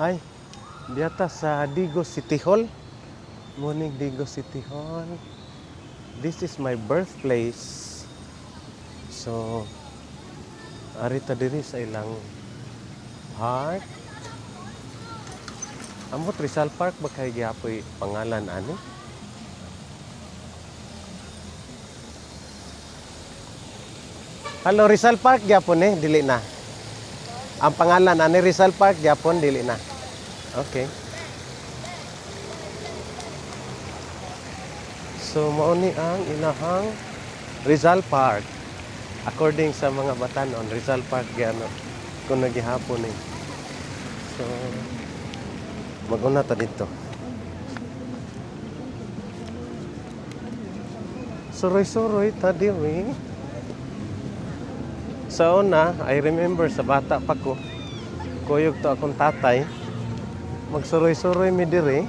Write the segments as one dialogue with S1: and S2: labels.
S1: Hi, diyata sa Digos City Hall. Morning, Digos City Hall. This is my birthplace. So, arita diri sa ilang park. Amot Rizal Park ba kay giapoy pangalan ani? Hello, Rizal Park gyapon dili na. Ang pangalan ani Rizal Park gyapon dili na. Okay. So mao ni ang ilahang Rizal Park. According sa mga batanon, Rizal Park gyano kun nagihapon ni. So maguna ta dito. Suroy-suroy ta diri. Sa una, I remember sa bata pa ko, kuyog to akong tatay, magsuroy-suroy mi diri.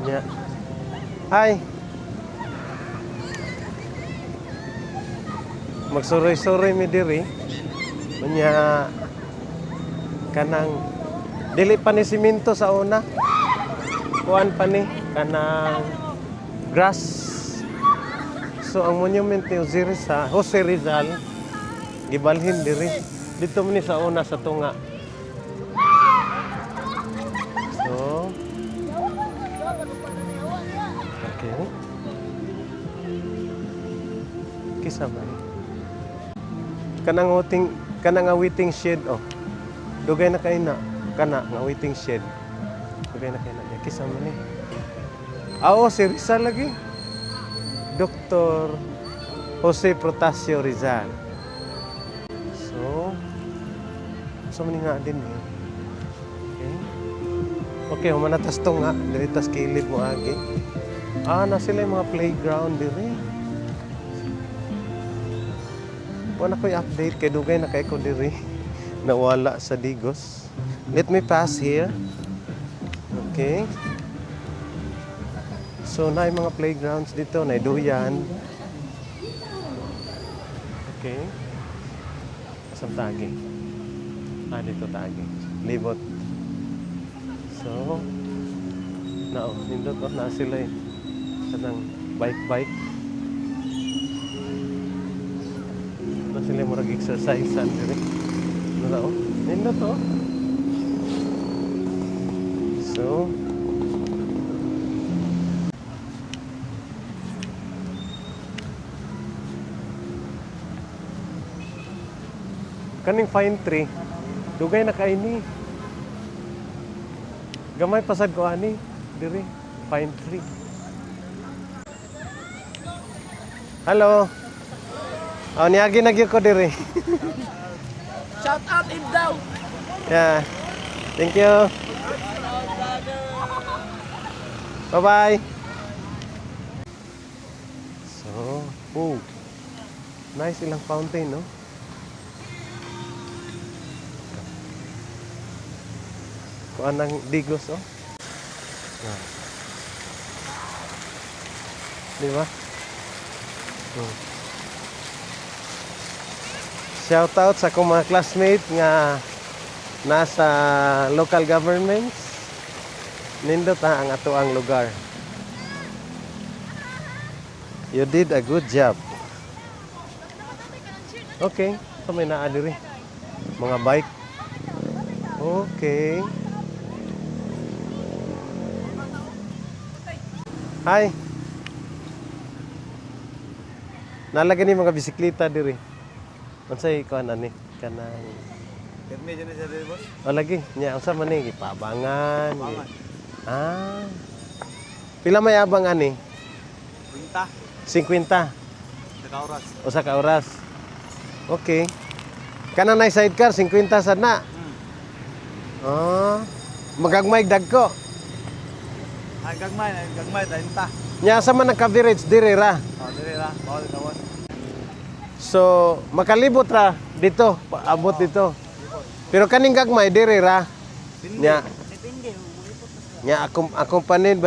S1: Nya. Hi. Magsuroy-suroy mi diri. Nya kanang dili pa ni simento sa una. Kuan pa ni kanang grass. So ang monument ni Jose Rizal gibalhin diri dito man ni sa una sa tunga. So okay. Kisa man. Kanang waiting shed Dugay na kay na kana nga waiting shed. Dugay na kay na kisa man ni. Si Rizal lagi. Dr. Jose Protasio Rizal. So mani nga din Okay. Okay, humanatas to nga. Diritas kilid mo agi. Na sila yung mga playground diri. Wala ko i-update kay dugay na kay ko diri. Nawala sa Digos. Let me pass here. Okay. So, na mga playgrounds dito, na duyan. Okay. Asam tagi? Dito tagi. Libot. So, nindot na sila Kadang bike. Na sila murag exercise diri. Nindot So, kaning pine tree, dugay na kaini. Gamay pasad ko ani, diri, pine tree. Hello. Niagi na gyud ko diri.
S2: Shout out him daw.
S1: Yeah. Thank you. Bye-bye. So, nice ilang fountain, no? Kuan ng Digos, Di ba? Shout out sa akong mga classmates nga nasa local governments. Nindot ang ato ang lugar. You did a good job. Okay, so may naa diri. Mga bike. Okay. Hi. Nalagyan ni mga bisikleta diri. Unsay kuan ani kanang
S3: Permi dyan siya diri, boss?
S1: lagi nya unsa man ni gipabangan. Pila may abang ani? 50.
S3: Sa oras.
S1: Usa ka oras. Okay. Kana nay sidecar 50 sad na. Magagmay dagko.
S3: Ay, gagmay, 30.
S1: Nya sa man nagka-average diri ra.
S3: Diri ra, bawal kawas.
S1: So, makalibot ra dito, abot dito. Pero kaning gagmay diri ra. Nya. Nya accompanied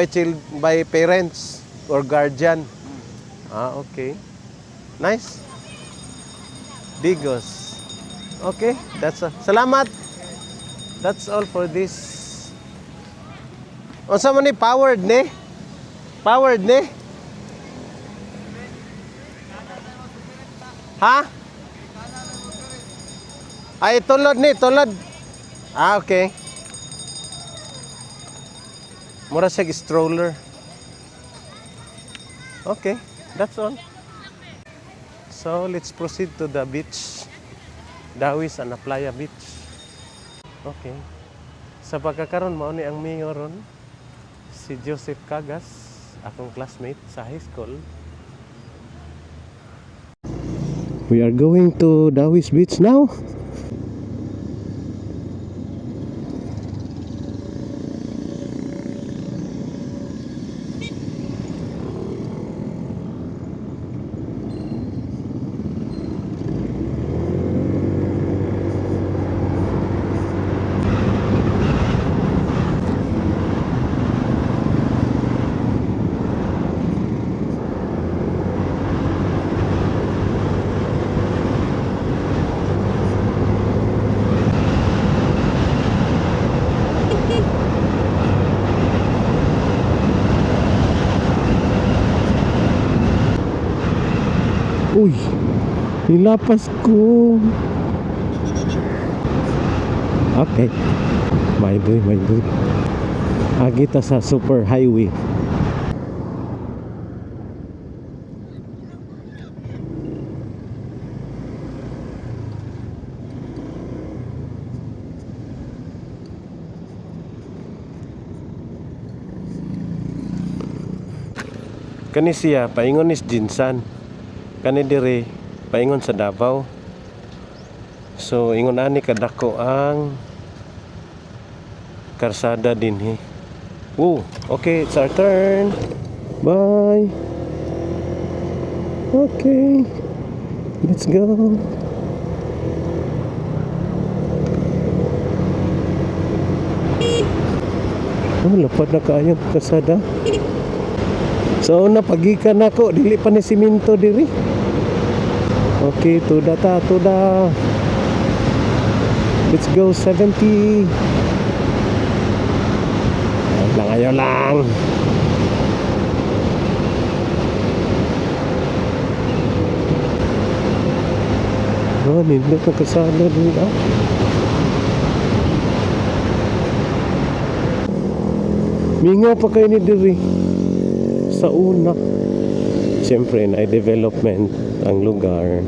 S1: by parents or guardian. Okay. Nice. Digos. Okay, that's all. Salamat. That's all for this. Unsa man ni powered ni? Powered ni? Ha? Ay, tulod ni, tulod. Ah, okay. Mura siya stroller. Okay, that's all. So, let's proceed to the beach. Dawis and Playa Beach. Okay. Sa pagkakaroon, mao ni ang mayor ron, si Joseph Cagas, akong classmate sa high school. We are going to Dawis Beach now. Uy, nilapas ko. Okay. My boy, my boy. Agita sa super highway. Kani siya, paingon is Jinsan. Kani diri paingon sa Davao. So ingon ani kadako ang karsada dinhi. Oh, okay, it's our turn. Bye. Okay. Let's go. Oh, lapad na kaayo karsada. So napagikan ako, dili pa ni simento diri. Okay, tuda ta, tuda. Let's go 70. Ayaw lang. Oh, nindot na kasala din ah. Mingaw pa kayo ni diri sa una. Siyempre, na-development ang lugar.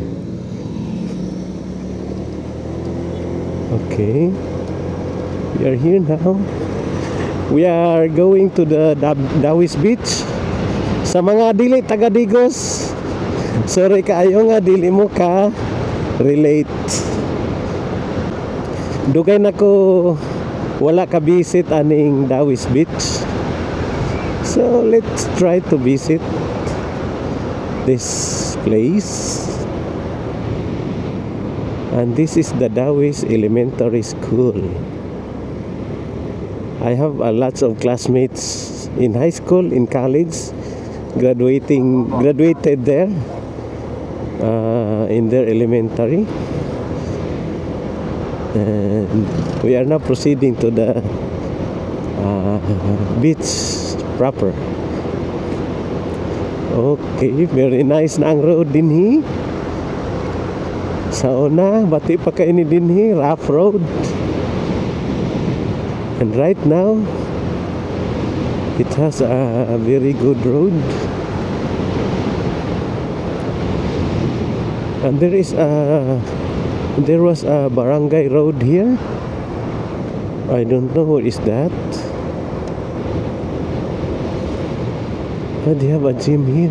S1: Okay. We are here now. We are going to the Dawis Beach. Sa mga dili taga-Digos, sorry kaayo nga dili mo ka relate. Dugay na ko wala ka visit aning Dawis Beach. So let's try to visit this place. And this is the Dawis Elementary School. I have lots of classmates in high school, in college, graduated there in their elementary. And we are now proceeding to the beach proper. Okay, very nice na ang road dinhi. Sa una, bati pa kayo ni dinhi, rough road. And right now, it has a very good road. And there was a barangay road here. I don't know what is that. And they have a gym here.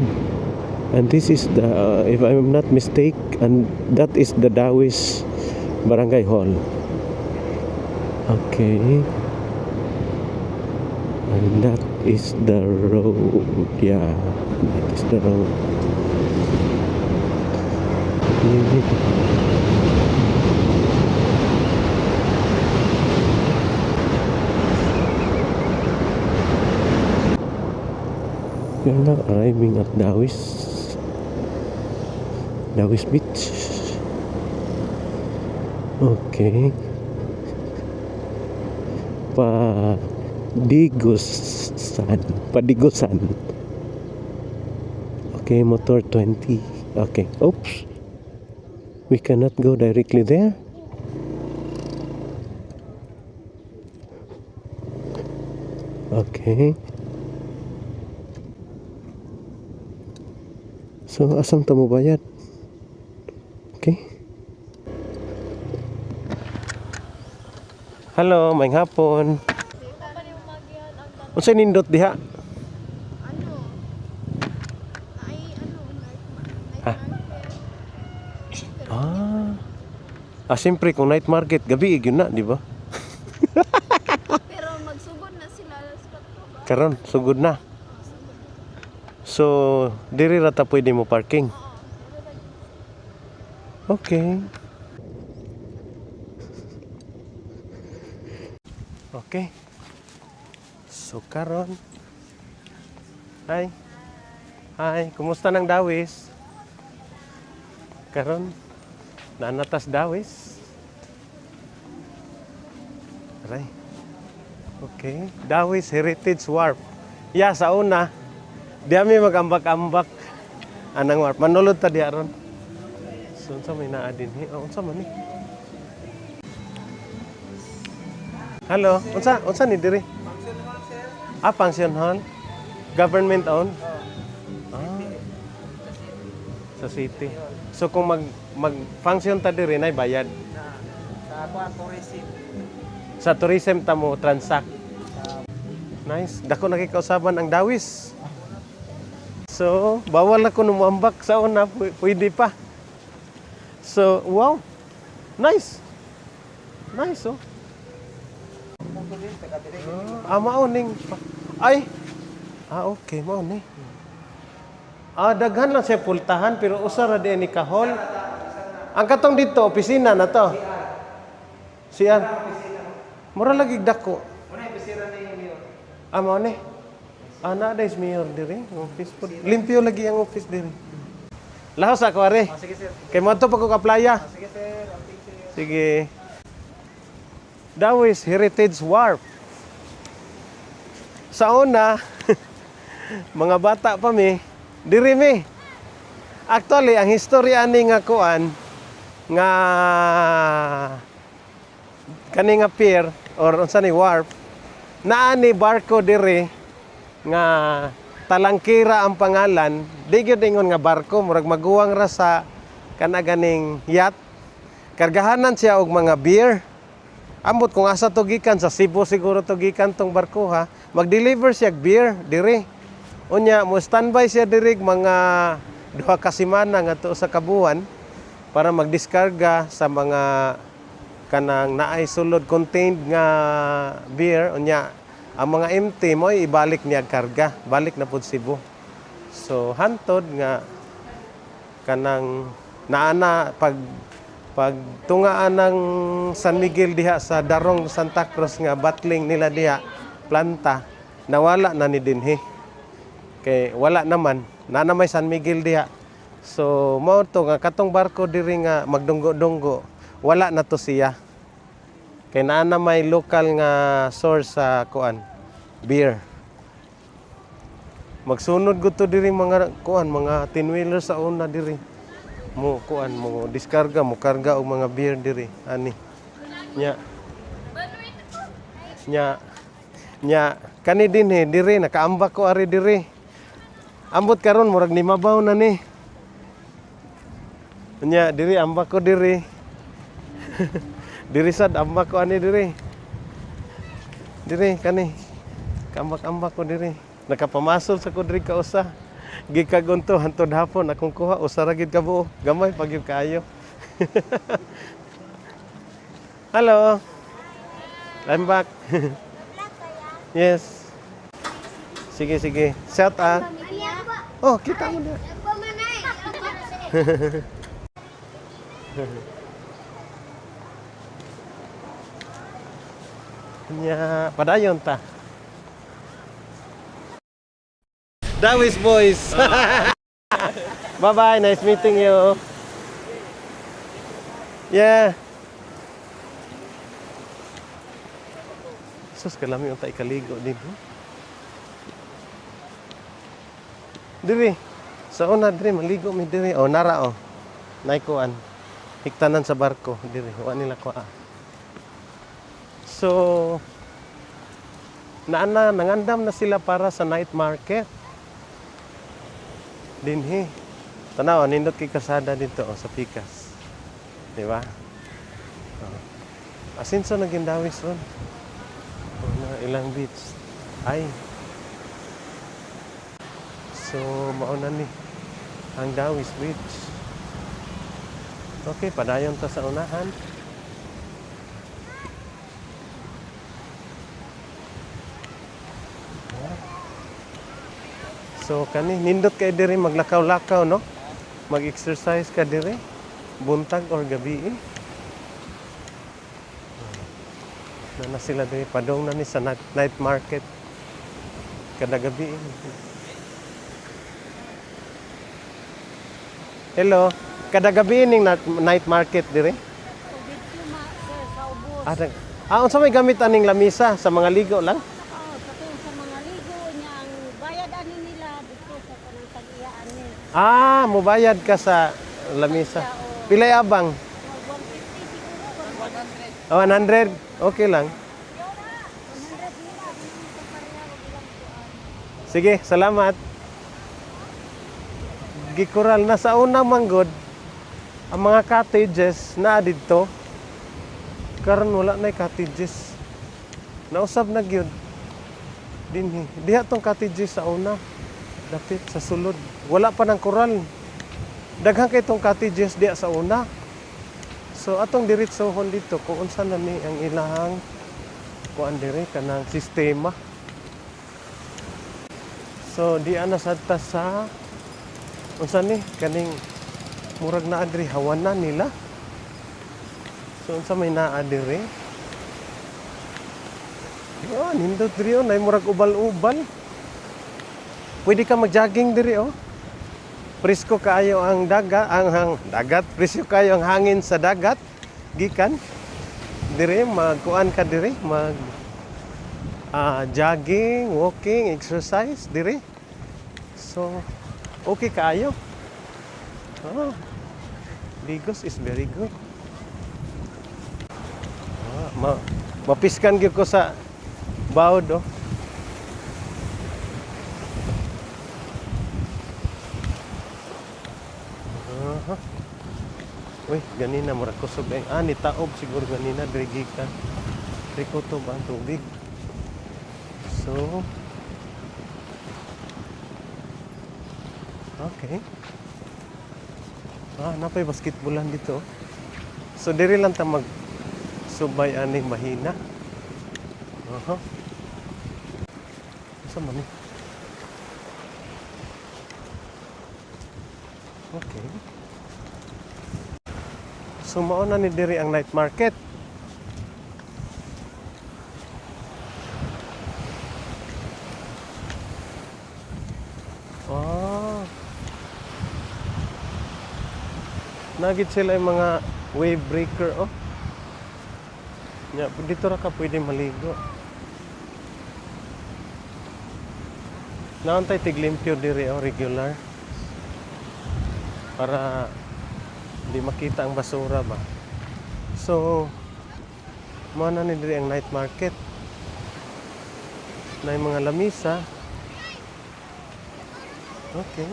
S1: And this is the, if I'm not mistaken, and that is the Dawis Barangay Hall. Okay. And that is the road. Yeah, that is the road. We are now arriving at Dawis Beach. Okay. Padigusan. Okay, motor 20. Okay. Oops. We cannot go directly there. Okay. So, asam tamo bayad? Okay. Hello, maayong hapon. Unsa nindot diha?
S4: Ano? Ay, ano?
S1: Ha? Siyempre, kung night market, gabi, yun na, di ba?
S4: Pero magsugod na sila alas 4 ba?
S1: Karon, sugod na. So, diri rata pwede mo parking. Okay. Okay. So, karon. Hi. Hi, kumusta nang dawis? Karon, nanatas dawis. Aray. Okay. Dawis Heritage Wharf. Ya, sa una, di kami mag-ambak-ambak. Anang wharf. Manulod ta diya ron. So, unsa may naa din? Unsa man ni? Hello, unsa ni diri? Pension hall. Government owned? Sa city. So kung mag-function ta diri nay bayad.
S2: Sa tourism.
S1: Sa tourism ta mo transact. Nice. Dako nakikausaban ang dawis. So, bawal na ko numuambak sa una, pwede pa. So, wow. Nice. Nice, oh. Mauning. Ay. Okay, mauning. Daghan lang siya pultahan, pero usara din ni kahol. Ang katong dito, opisina na to. Siyan. Mura lagi dako.
S2: Muna ipisira na yung mayor.
S1: Mao ni. Na is mayor diri, office po. Limpyo lagi ang office diri. Lahos ako are.
S2: Sige sir.
S1: Kay mo to pag ko playa.
S2: Sige sir. Thank you.
S1: Sige. Dawis Heritage Wharf. Sa una, mga bata pa mi, diri mi. Actually, ang history ani nga kuan nga kani nga pier or unsa ni wharf naa ni barko diri nga Talangkira ang pangalan. Di gyud ingon nga barko, murag maguwang ra sa kana ganing yacht. Kargahanan siya og mga beer. Ambot kung asa to gikan sa Cebu siguro to gikan tong barko ha. Mag-deliver siya beer diri. Unya mo standby siya diri mga 2 ka semana nga to sa kabuan para magdiskarga sa mga kanang naay sulod contained nga beer. Unya ang mga empty mo ibalik niya karga, balik na pud Cebu. So hantod nga kanang naana pag tungaan ng San Miguel diha sa Darong Santa Cruz nga battling nila diha planta nawala na ni dinhi. Kay wala naman na may San Miguel diha. So mao to nga katong barko diri nga magdunggo-dunggo wala na to siya. Kay naa na may local nga source sa kuan beer. Magsunod gud to diri mga kuan mga 10-wheeler sa una diri. Mo kuan mo diskarga mo karga og mga beer diri ani. Nya kani dinhi diri nakaambak ko ari diri. Ambot karon murag ni mabaw na ni. Nya diri ambak ko diri. Diri sad ambak ko ani diri. Diri kani. Kambak-ambak ko diri. Nakapamasol sa ko diri ka usa. Gikagon to hantod hapon akong kuha usa ra gid ka buo. Gamay pagyud kaayo. Hello. I'm back. Yes. Sige. Shout out. Oh, kita mo na. Nya, padayon ta. Dawis boys. Bye-bye, nice meeting you. Yeah. Sus, kalami yung kaligo din. Diri, sa una diri, maligo mi diri. O, nara o. Naikuan. Hiktanan sa barko. Diri, wa nila ko So, nangandam na sila para sa night market. Dinhi. Tanaw, nindot kay kasada dito sa Pikas. Di ba? Asinso naging dawis ron. Na ilang beach. Ay. So, mauna ni ang Dawis Beach. Okay, padayon ta sa unahan. So, kani nindot kay diri maglakaw-lakaw, no? Mag-exercise ka diri buntag or gabi. Na sila diri padong na ni sa night market kada gabi. Hello, kada gabi ning night market diri. Unsa may gamit aning lamisa sa mga ligo lang?
S5: Oo, katong sa mga ligo niya ang bayad ani nila dito sa kanang tag-iyaan ni.
S1: Mubayad ka sa lamisa. Pilay abang?
S5: 150 siguro.
S1: 100. Okay lang. Sige, salamat. Gikural na sa unang manggod ang mga cottages na dito. Karon wala na cottages. Nausab na gyud. Dinhi. Diha tong cottages sa una. Dapit sa sulod. Wala pa ng kural. Daghang kay tong cottages diha sa una. So atong diretsohon dito kung unsa na ni ang ilahang kuan diri kanang sistema. So di ana sadta sa unsa ni kaning murag naa diri hawanan nila. So unsa may naa diri? Nindot diri nay murag ubal-ubal. Pwede ka mag-jogging diri Presko kaayo ang dagat, presko kaayo ang hangin sa dagat. Gikan diri magkuan ka diri jogging, walking, exercise diri. So okay kaayo. Ligos is very good. Mapiskan gyud ko sa bawd Uy, ganina murag kusog ni taob siguro ganina diri gikan. Diri kutob ang tubig. So okay. Napay basketballan dito. So diri lang ta mag subay aning mahina. Sa man ni? Okay. So mauna ni diri ang night market. Nagit sila yung mga wave breaker dito ra ka pwede maligo. Naantay tiglimpyo diri regular. Para di makita ang basura ba. So mana ni diri ang night market. Na yung mga lamisa. Okay.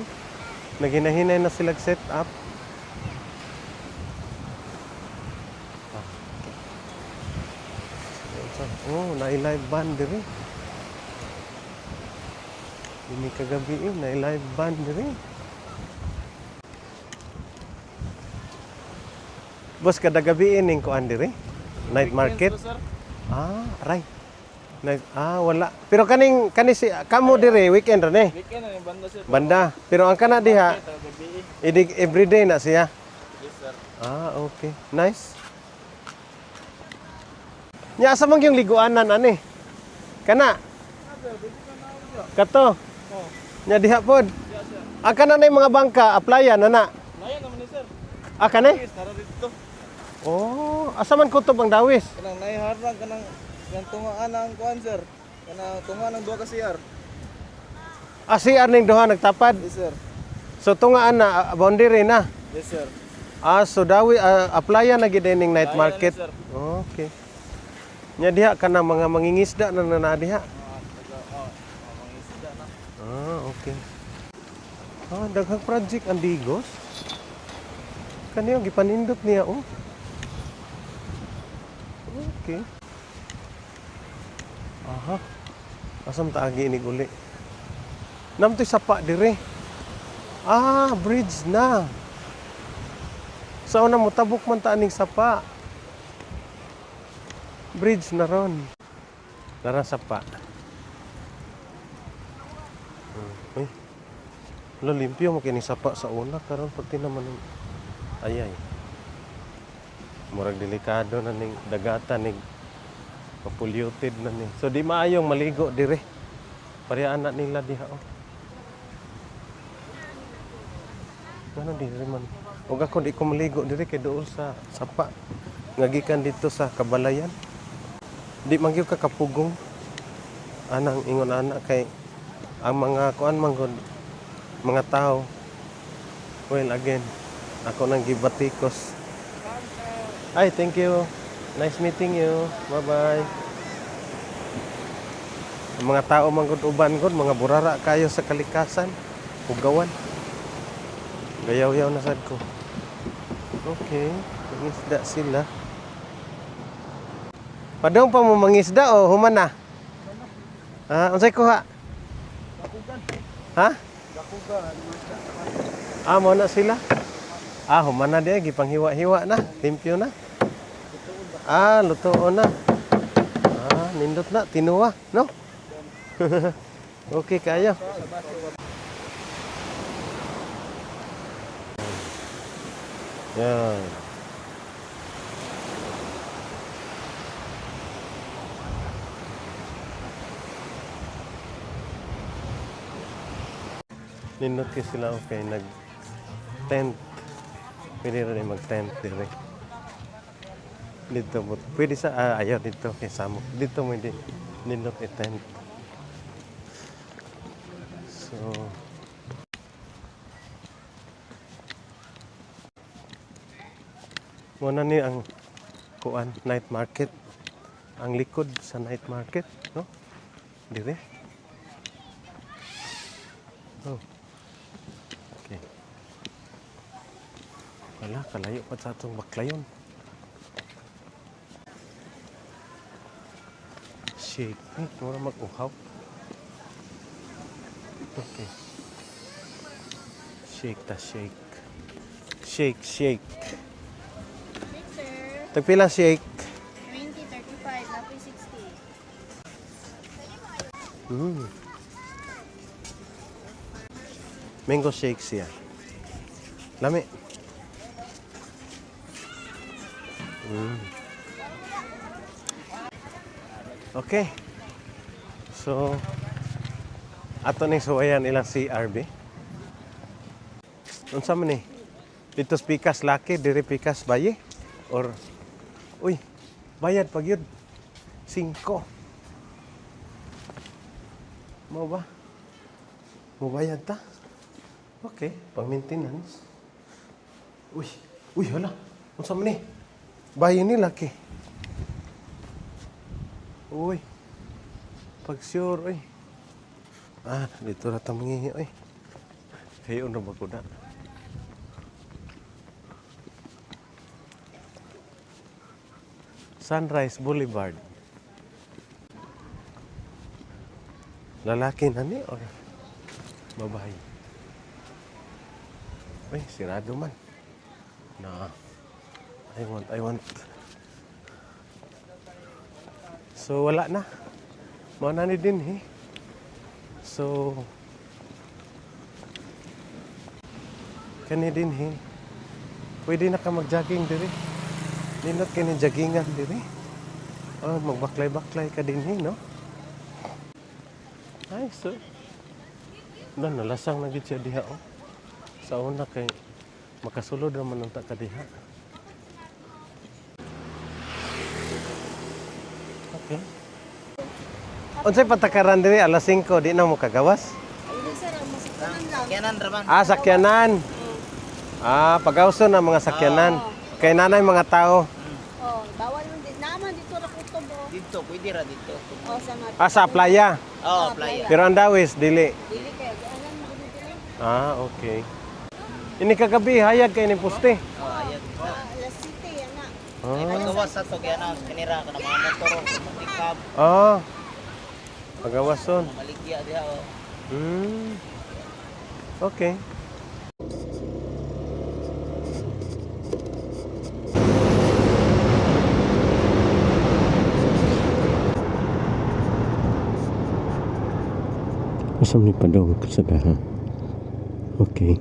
S1: Naginahinay na sila set up. Na-live band diri. Ini kagabi na-live band diri. Boss, kada gabi ning kuan diri? Night market? Right. Wala. Pero kani si kamo diri weekend ra ni.
S2: Weekend na yung banda sir.
S1: Banda. Pero ang kana diha everyday na siya.
S2: Yes sir.
S1: Okay. Nice. Nya asa man yung liguanan ani? Kana. Kato. Nya diha pod. Ang kana na yung mga bangka, applyan ana.
S2: Layan naman ni sir.
S1: Kani?
S2: Yes, tara dito.
S1: Asa man kutob ang dawis?
S2: Kanang naiharang kanang Yan tungaan ang kuan sir. Kana tungaan ang duha ka CR.
S1: Si aning duha nagtapad.
S2: Yes sir.
S1: So tungaan na boundary na.
S2: Yes sir.
S1: So dawi applyan na gid ning night
S2: Kaya
S1: market.
S2: na, sir.
S1: Okay. Nya diha kana mga mangingisda na diha.
S2: Mga isda na.
S1: Okay. Daghang project ang Digos. Kaniyo gipanindot niya oh. Okay. Aha. Asam taagi ini uli. Namtoy sapa dire. Bridge na. Sa una mo tabok man ta aning sapa. Bridge na ron. Dara sapa. Uy. Lo limpyo mo kini sapa sa una karon pati naman ayay. Murag delikado na ning dagatan ning polluted na ni. So di maayong maligo dire. Pareha anak nila diha oh. Ano dire man. Ug ako di ko maligo dire kay dool sa sapa. Ngagikan dito sa Kabalayan. Di man gyud ka kapugong. Anang ingon anak kay ang mga kuan manggod mga tao. Well again, ako nang gibatikos. Ay, thank you. Nice meeting you. Bye-bye. Ang mga tao manggod uban gud mga burara kayo sa kalikasan, ugawan. Gayaw-yaw na sad ko. Okay, mangisda sila. Padong pa mo mangisda o human na? Unsay kuha?
S2: Gakugan.
S1: Ha?
S2: Gakugan.
S1: Mo na sila? Human na diya, gipanghiwa-hiwa na, limpyo na. Lutoon na. Nindot na, tinuwa, no? Okay kayo. Yan. Nindot kayo sila, okay, nag-tent. Pwede rin mag-tent dire. Dito mo. Pwede sa, ayaw dito kay Samok. Dito mo hindi nindot i-tent. So, muna ni ang kuan night market. Ang likod sa night market, no? Dire. Oh. Okay. Wala, kalayo pa sa itong baklayon. Shake. Mura mag-uhaw. Okay. Shake ta, shake. Shake, shake.
S4: Mixer,
S1: Tagpila shake.
S4: 20, 35, napoy 60.
S1: Mango shake siya. Lami. Okay. So, ato ning suwayan ilang CRB. Unsa man ni? Dito pikas laki, diri pikas baye or uy, bayad pag yun. 5. Mo ba? Mo bayad ta? Okay, pang maintenance. Uy, hala. Unsa man ni? Baye ni laki. Uy. Pag sure, uy. Dito na tayo mangingi, uy. Kayo na ba ko na? Sunrise Boulevard. Lalaki na ni or babae? Uy, sirado man. Na. I want. So, wala na. Mauna ni din, eh. So, kani din, eh. Pwede na ka mag-jogging diri. Nindot kini joggingan diri. Magbaklay-baklay ka din, eh, no? Ay, so. Nalasang na gid siya diha, oh. Sa una kay makasulod naman ang ka diha. Okay. Unsay patakaran diri alas 5 di na mo kagawas?
S5: Hindi sir, ang masakyanan lang.
S2: Sakyanan raman.
S1: Ah, sakyanan. Ah, pagawson ang mga sakyanan. Kay nanay mga tao.
S5: Oh, bawal man din. Naman dito ra kutob oh.
S2: Dito, pwede ra dito.
S5: Oh, sa mga
S1: Ah, sa playa.
S2: Oh, playa.
S1: Pero ang dawis dili.
S5: dili kay alam mo dili.
S1: Ah, okay. Ini kagabi hayag kay ni poste.
S2: Oh, ayan.
S5: Alas City ana.
S2: Ay,
S1: Ah.
S2: pagkawas sa to, kaya na, kanira ka na mga motor, matikab,
S1: Ah. Pagawason.
S2: maligya diha, oh.
S1: Okay. Asam ni padong sa daha. Okay.